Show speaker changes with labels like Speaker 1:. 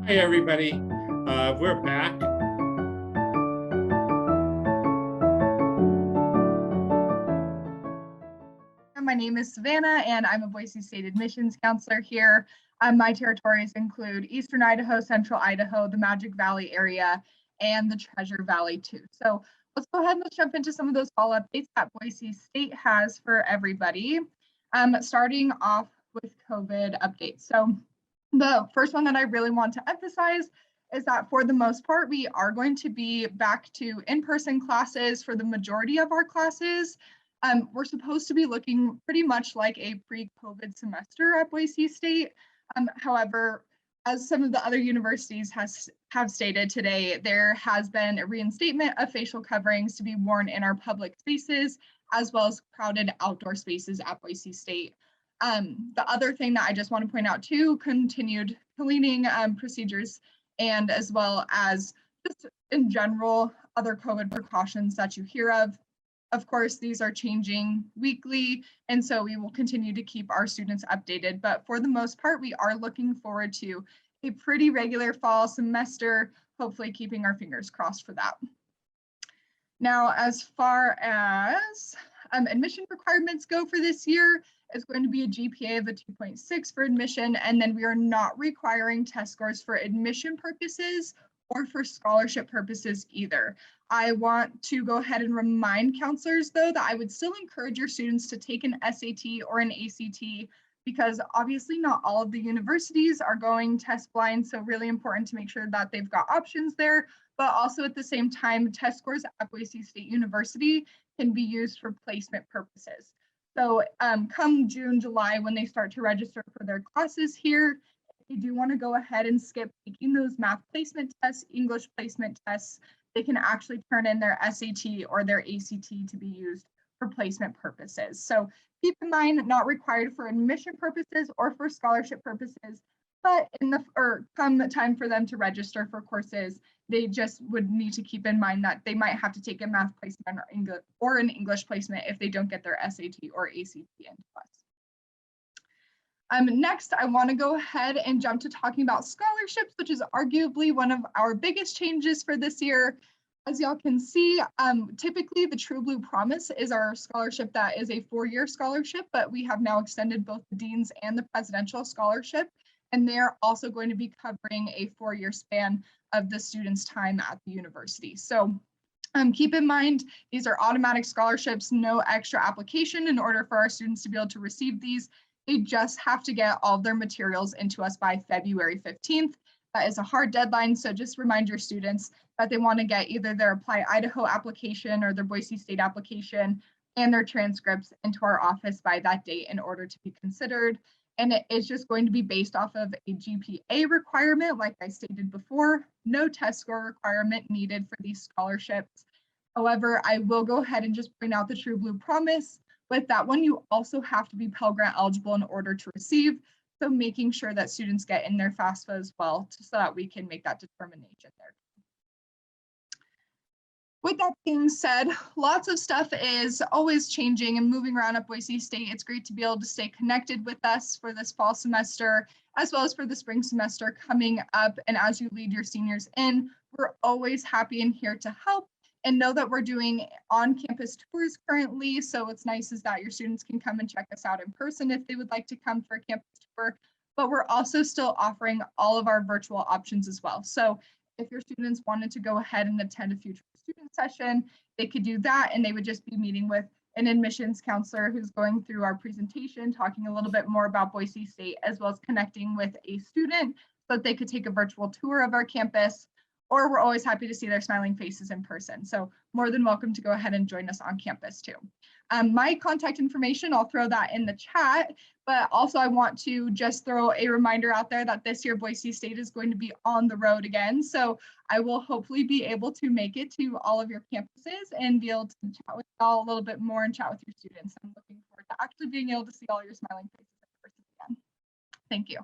Speaker 1: Hi, everybody. We're back.
Speaker 2: My name is Savannah, and I'm a Boise State admissions counselor here. My territories include Eastern Idaho, Central Idaho, the Magic Valley area, and the Treasure Valley too. So let's go ahead and let's jump into some of those fall updates that Boise State has for everybody. Starting off with COVID updates. So the first one that I really want to emphasize is that for the most part, we are going to be back to in-person classes for the majority of our classes. We're supposed to be looking pretty much like a pre-COVID semester at Boise State. However, as some of the other universities have stated today, there has been a reinstatement of facial coverings to be worn in our public spaces, as well as crowded outdoor spaces at Boise State. The other thing that I just want to point out too, continued cleaning procedures, and as well as just in general, other COVID precautions that you hear of. Of course, these are changing weekly, and so we will continue to keep our students updated. But for the most part, we are looking forward to a pretty regular fall semester, hopefully keeping our fingers crossed for that. Now, as far as admission requirements go for this year, it's going to be a GPA of a 2.6 for admission, and then we are not requiring test scores for admission purposes or for scholarship purposes either. I want to go ahead and remind counselors though that I would still encourage your students to take an SAT or an ACT, because obviously not all of the universities are going test blind, so really important to make sure that they've got options there, but also at the same time, test scores at Boise State University can be used for placement purposes. So come June, July, when they start to register for their classes here, if you do want to go ahead and skip taking those math placement tests, English placement tests, they can actually turn in their SAT or their ACT to be used for placement purposes. So keep in mind, not required for admission purposes or for scholarship purposes, but come the time for them to register for courses, they just would need to keep in mind that they might have to take a math placement or an English placement if they don't get their SAT or ACT into us. Next, I want to go ahead and jump to talking about scholarships, which is arguably one of our biggest changes for this year. As y'all can see, typically the True Blue Promise is our scholarship that is a 4-year scholarship, but we have now extended both the Dean's and the Presidential Scholarship, and they're also going to be covering a 4-year span of the student's time at the university. So keep in mind, these are automatic scholarships, no extra application in order for our students to be able to receive these. They just have to get all of their materials into us by February 15th. That is a hard deadline, so just remind your students that they want to get either their Apply Idaho application or their Boise State application and their transcripts into our office by that date in order to be considered. And it is just going to be based off of a GPA requirement, like I stated before, no test score requirement needed for these scholarships. However, I will go ahead and just point out the True Blue Promise. With that one, you also have to be Pell Grant eligible in order to receive. So making sure that students get in their FAFSA as well, so that we can make that determination there. With that being said, lots of stuff is always changing and moving around at Boise State. It's great to be able to stay connected with us for this fall semester, as well as for the spring semester coming up. And as you lead your seniors in, we're always happy and here to help. And know that we're doing on-campus tours currently. So what's nice is that your students can come and check us out in person if they would like to come for a campus tour. But we're also still offering all of our virtual options as well. So if your students wanted to go ahead and attend a future student session, they could do that, and they would just be meeting with an admissions counselor who's going through our presentation, talking a little bit more about Boise State, as well as connecting with a student so that they could take a virtual tour of our campus. Or we're always happy to see their smiling faces in person. So more than welcome to go ahead and join us on campus too. My contact information, I'll throw that in the chat, but also I want to just throw a reminder out there that this year Boise State is going to be on the road again. So I will hopefully be able to make it to all of your campuses and be able to chat with y'all a little bit more and chat with your students. I'm looking forward to actually being able to see all your smiling faces in person again. Thank you.